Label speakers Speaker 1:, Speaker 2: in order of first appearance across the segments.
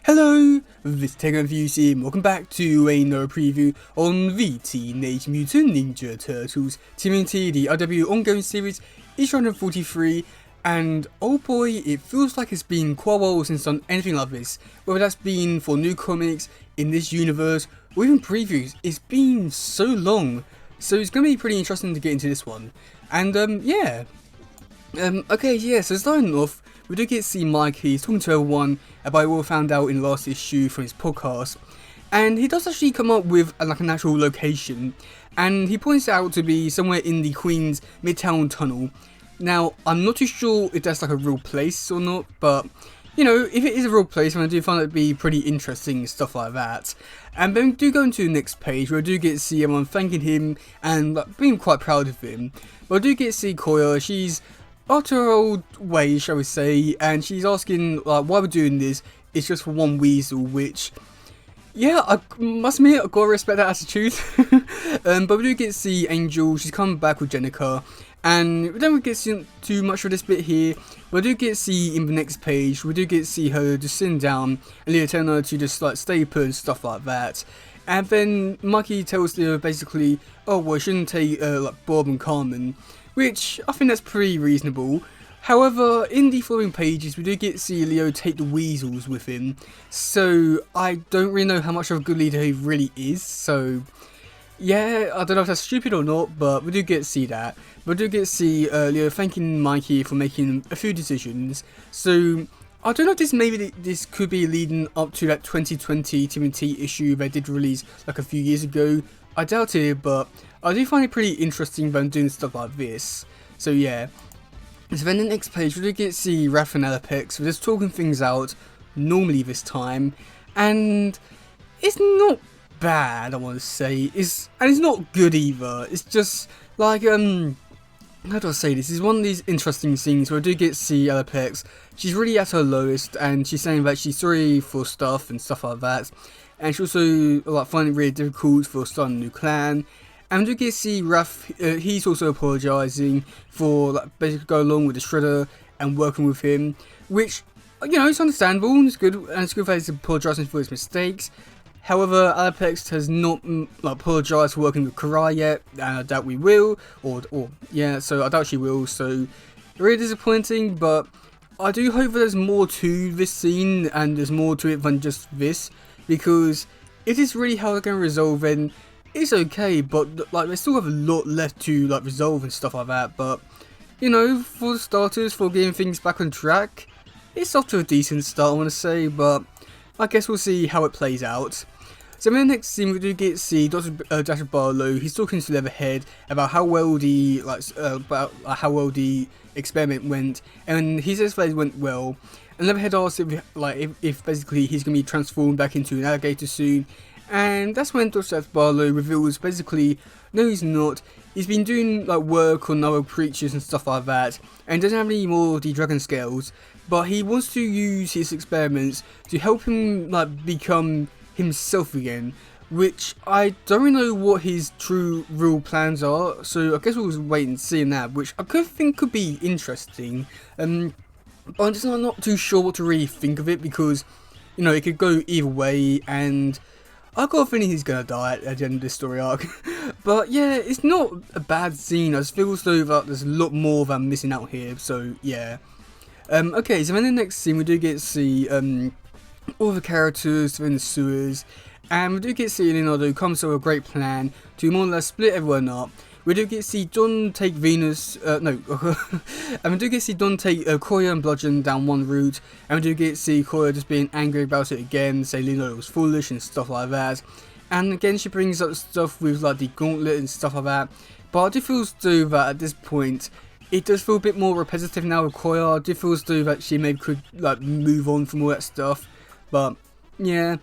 Speaker 1: Hello, this is teddygaming here, and welcome back to another preview on the Teenage Mutant Ninja Turtles tmnt, the RW ongoing series, issue 143, and oh boy, it feels like it's been quite a while since I've done anything like this, whether that's been for new comics in this universe, or even previews. It's been so long, so it's going to be pretty interesting to get into this one, and so starting off, we do get to see Mikey talking to everyone about what we found out in the last issue from his podcast, and he does actually come up with like an actual location, and he points out to be somewhere in the Queen's Midtown Tunnel. Now, I'm not too sure if that's like a real place or not, but you know, if it is a real place, I do find it to be pretty interesting and stuff like that. And then we do go into the next page where I do get to see everyone thanking him and like, being quite proud of him. But I do get to see Koya. She's after her old way, shall we say, and she's asking like why we're doing this. It's just for one weasel, which, yeah, I must admit I gotta respect that attitude. But we do get to see Angel. She's coming back with Jenica, and we don't really get to see too much of this bit here. But we do get to see in the next page, we do get to see her just sitting down and Leah telling her to just like stay put and stuff like that. And then Mikey tells Leah basically, oh well, I shouldn't take like Bob and Carmen, which I think that's pretty reasonable. However, in the following pages, we do get to see Leo take the weasels with him, so I don't really know how much of a good leader he really is, so yeah, I don't know if that's stupid or not, but we do get to see that. We do get to see Leo thanking Mikey for making a few decisions, so I don't know if this could be leading up to that 2020 TMT issue they did release like a few years ago. I doubt it, but I do find it pretty interesting when doing stuff like this. So yeah. So then the next page, we do get to see Raph and Alapex. We're just talking things out normally this time, and it's not bad, I want to say. It's not good either. It's just like how do I say this? It's one of these interesting scenes where I do get to see Alapex. She's really at her lowest, and she's saying that she's sorry for stuff and stuff like that. And she also like finding it really difficult for starting a new clan. And we do get to see Raph, he's also apologising for like basically going along with the Shredder and working with him, which, you know, it's understandable and it's good that he's apologising for his mistakes. However, Alapex has not like apologised for working with Karai yet, and I doubt we will, or yeah, so I doubt she will, so really disappointing, but I do hope that there's more to this scene and there's more to it than just this, because if it's really how they're going to resolve, then it's okay, but like they still have a lot left to like resolve and stuff like that. But you know, for starters, for getting things back on track, it's off to a decent start, I want to say, but I guess we'll see how it plays out. So in the next scene, we do get to see Dr. Dasher Barlow. He's talking to Leatherhead about how well the experiment went, and he says that it went well. And Leatherhead asks if basically he's gonna be transformed back into an alligator soon. And that's when Dr. Barlow reveals basically, no he's not, he's been doing like work on other creatures and stuff like that, and doesn't have any more of the dragon scales, but he wants to use his experiments to help him like become himself again, which I don't really know what his true real plans are, so I guess we'll wait and see in that, which I think could be interesting, but I'm just not too sure what to really think of it, because you know, it could go either way, and I've got a feeling he's gonna die at the end of this story arc. But yeah, it's not a bad scene. I just feel as though that there's a lot more that I'm missing out here, so yeah. Okay, so in the next scene we do get to see all the characters in the sewers, and we do get to see Leonardo come to a great plan to more or less split everyone up. We do get to see Don take Venus, and we do get to see Don take Koya and Bludgeon down one route, and we do get to see Koya just being angry about it again, say Leonardo was foolish and stuff like that. And again, she brings up stuff with like the gauntlet and stuff like that, but I do feel as though that at this point, it does feel a bit more repetitive now with Koya. I do feel as though that she maybe could like move on from all that stuff, but yeah.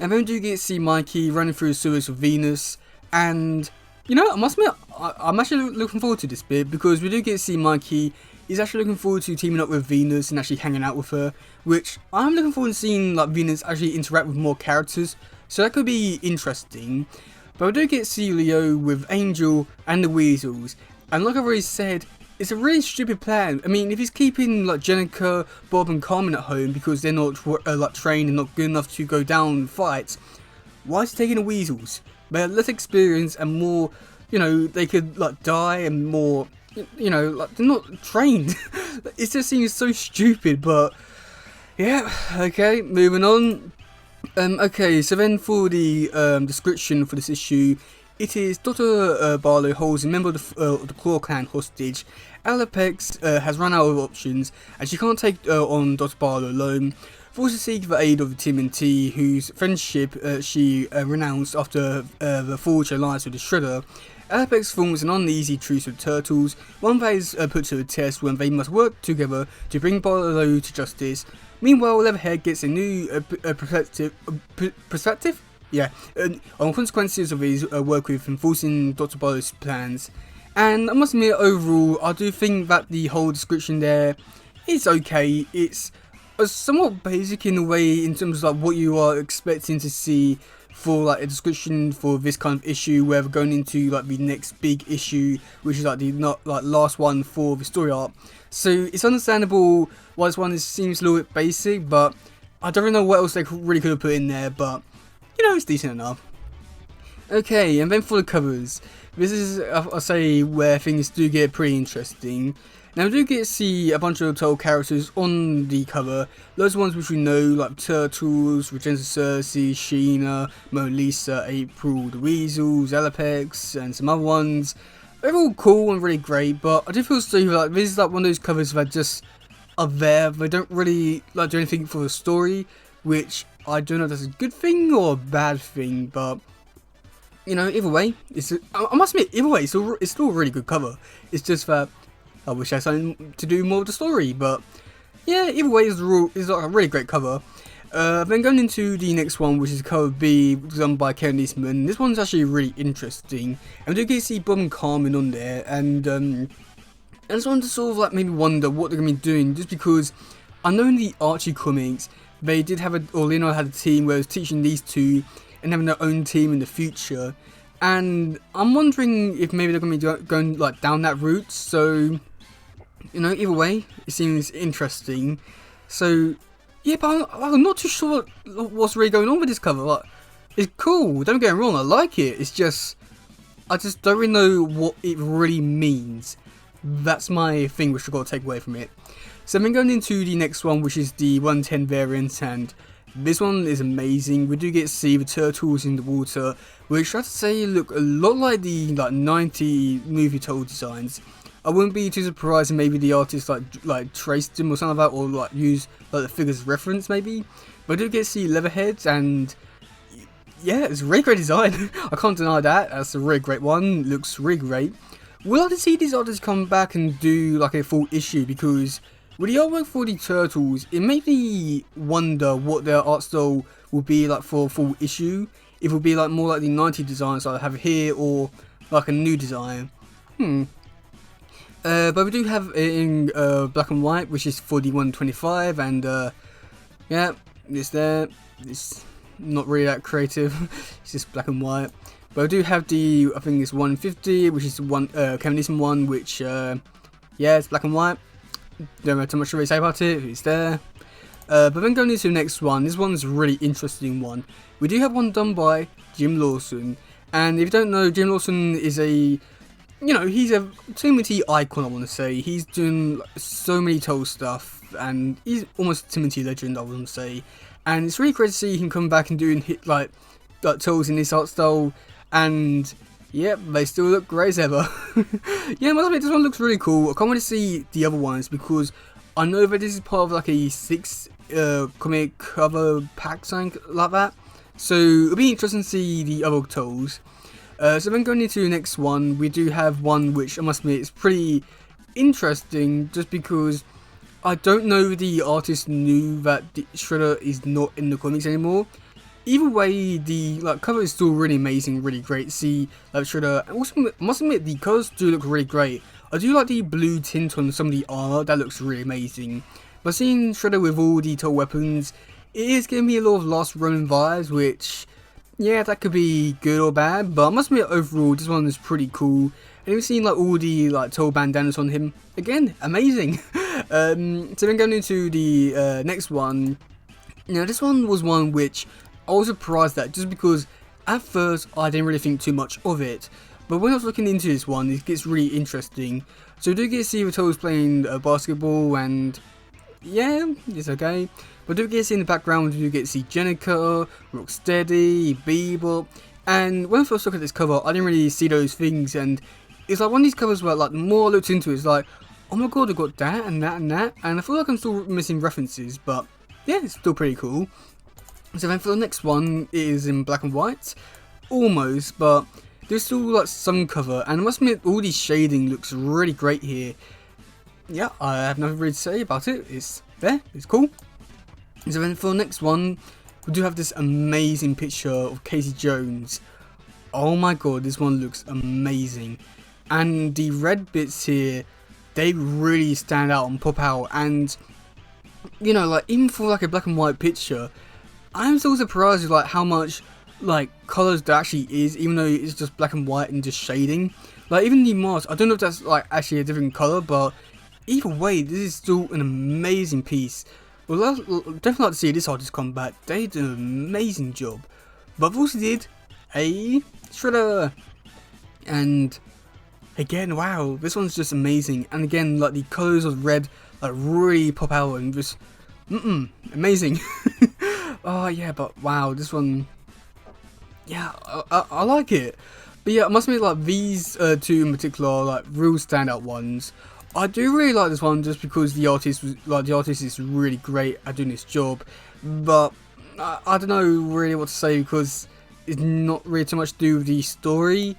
Speaker 1: And then we do get to see Mikey running through the sewers with Venus, and you know, I must admit, I'm actually looking forward to this bit, because we do get to see Mikey. He's actually looking forward to teaming up with Venus and actually hanging out with her, which I'm looking forward to seeing like Venus actually interact with more characters, so that could be interesting. But we do get to see Leo with Angel and the Weasels, and like I've already said, it's a really stupid plan. I mean, if he's keeping like Jenica, Bob, and Carmen at home because they're not like trained and not good enough to go down fights, why is he taking the weasels? They have less experience and more, you know, they could like die and more, you know, like they're not trained. It just seems so stupid, but yeah, okay, moving on. Okay, so then for the description for this issue, it is Dr. Barlow holds a member of the Claw Clan hostage. Alapex has run out of options, and she can't take on Dr. Barlow alone. Forced to seek the aid of the tmnt, whose friendship she renounced after the forged alliance with the Shredder. Alapex forms an uneasy truce with Turtles, one that is put to a test when they must work together to bring Barlow to justice. Meanwhile, Leatherhead gets a new perspective? Yeah, on consequences of his work with enforcing Dr. Barlow's plans. And I must admit, overall, I do think that the whole description there is okay. It's somewhat basic in a way in terms of like what you are expecting to see for like a description for this kind of issue, where we're going into like the next big issue, which is like the last one for the story arc. So it's understandable why this one seems a little bit basic, but I don't really know what else they really could have put in there, but you know, it's decent enough. Okay, and then for the covers, this is I'll say where things do get pretty interesting. Now we do get to see a bunch of Turtle characters on the cover. Those ones which we know, like Turtles, Regenta Cersei, Sheena, Mona Lisa, April, the Weasels, Alapex, and some other ones. They're all cool and really great, but I do feel so like this is like one of those covers that just are there. They don't really like do anything for the story, which I don't know if that's a good thing or a bad thing, but you know, either way, I must admit, either way, it's still a really good cover. It's just that I wish I had something to do more with the story, but yeah, either way, it's like a really great cover. Then going into the next one, which is cover B, done by Kevin Eastman. This one's actually really interesting, and we do get to see Bob and Carmen on there, and I just wanted to sort of like maybe wonder what they're gonna be doing, just because I know in the Archie comics they did have Lino had a team where it was teaching these two and having their own team in the future, and I'm wondering if maybe they're gonna be going like down that route. So you know, either way, it seems interesting. So yeah, but I'm not too sure what's really going on with this cover. Like, it's cool, don't get me wrong, I like it. It's just I just don't really know what it really means. That's my thing which I've got to take away from it. So then going into the next one, which is the 110 variant, and this one is amazing. We do get to see the Turtles in the water, which I have to say look a lot like the 90 movie Turtle designs. I wouldn't be too surprised if maybe the artist like traced them or something like that, or like used like the figures as reference maybe. But I do get to see Leatherheads, and yeah, it's a really great design. I can't deny that. That's a really great one. Looks really great. We'll have to see these artists come back and do like a full issue, because with the artwork for the Turtles, it made me wonder what their art style would be like for a full issue. If it would be like more like the 90 designs that I have here, or like a new design. But we do have it in black and white, which is for the 125, and yeah, it's there. It's not really that creative. It's just black and white. But I do have the, I think it's 150, which is the one Kevin Eastman one, which yeah, it's black and white. Don't know too much to really say about it. It's there. But then going into the next one, this one's a really interesting one. We do have one done by Jim Lawson, and if you don't know, Jim Lawson is a, you know, he's a TMNT icon, I want to say. He's doing so many Turtle stuff, and he's almost a TMNT legend, I want to say. And it's really great to see him come back and doing like Turtles in this art style, and yep, they still look great as ever. Yeah, I must admit, this one looks really cool. I can't wait to see the other ones, because I know that this is part of like a 6 comic cover pack, something like that. So it'll be interesting to see the other Turtles. So then going into the next one, we do have one which I must admit is pretty interesting, just because I don't know if the artist knew that the Shredder is not in the comics anymore. Either way, the cover is still really amazing, really great to see Shredder. And also, I must admit, the colours do look really great. I do like the blue tint on some of the armor, that looks really amazing. But seeing Shredder with all the Turtle weapons, it is giving me a lot of Last Ronin vibes, which Yeah, that could be good or bad, but I must admit overall this one is pretty cool. And you've seen like all the like tall bandanas on him. Again, amazing. So then going into the next one. Now this one was one which I was surprised at, just because at first I didn't really think too much of it. But when I was looking into this one, it gets really interesting. So we do get to see the Turtles playing basketball, and yeah, it's okay. But do get to see in the background, you get to see Jenica, Rocksteady, Bebop. And when I first looked at this cover, I didn't really see those things, and it's like one of these covers where like the more I looked into it, it's like, oh my god, I got that and that and that, and I feel like I'm still missing references, but yeah, it's still pretty cool. So then for the next one, it is in black and white, almost, but there's still like some cover, and I must admit all the shading looks really great here. Yeah, I have nothing really to say about it. It's there, it's cool. So then for the next one, we do have this amazing picture of Casey Jones. Oh my god, this one looks amazing. And the red bits here, they really stand out and pop out. And, you know, like even for like a black and white picture, I'm still surprised with like how much like colours there actually is, even though it's just black and white and just shading. Like even the mask, I don't know if that's like actually a different colour, but either way, this is still an amazing piece. Well, I'll definitely like to see this artist come back. They did an amazing job. But I've also did a Shredder. And again, wow, this one's just amazing. And again, like the colours of red like really pop out and just amazing. Oh yeah, but wow, this one, yeah, I like it. But yeah, I must admit, like these two in particular are like real standout ones. I do really like this one just because the artist is really great at doing this job, but I don't know really what to say because it's not really too much to do with the story.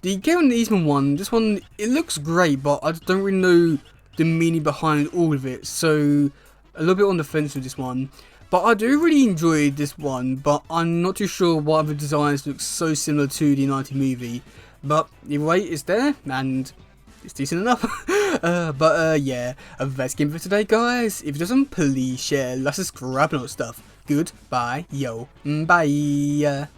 Speaker 1: The Garen Eastman one, this one, it looks great, but I just don't really know the meaning behind all of it, so a little bit on the fence with this one. But I do really enjoy this one, but I'm not too sure why the designs look so similar to the 90 movie. But either way, it's there, and it's decent enough. Yeah, that's game for today, guys. If it doesn't, please share, like, subscribe, and all that stuff. Goodbye, yo, bye.